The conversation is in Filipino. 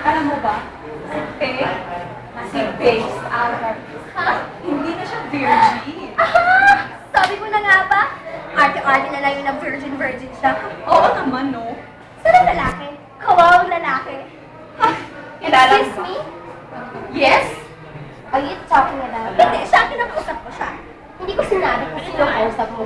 Alam mo ba, si Babes Alvar, hindi na siya virgin. Sabi ko na nga ba? Arte-arte na lang yung na-virgin siya. Oo naman, no? Sarang lalaki. Kawawang lalaki. Kilala mo Excuse ba? me? Yes? Are you talking about? Hindi, siya ang kinakausap ko siya. Hindi ko sinabi kung sino kausap mo.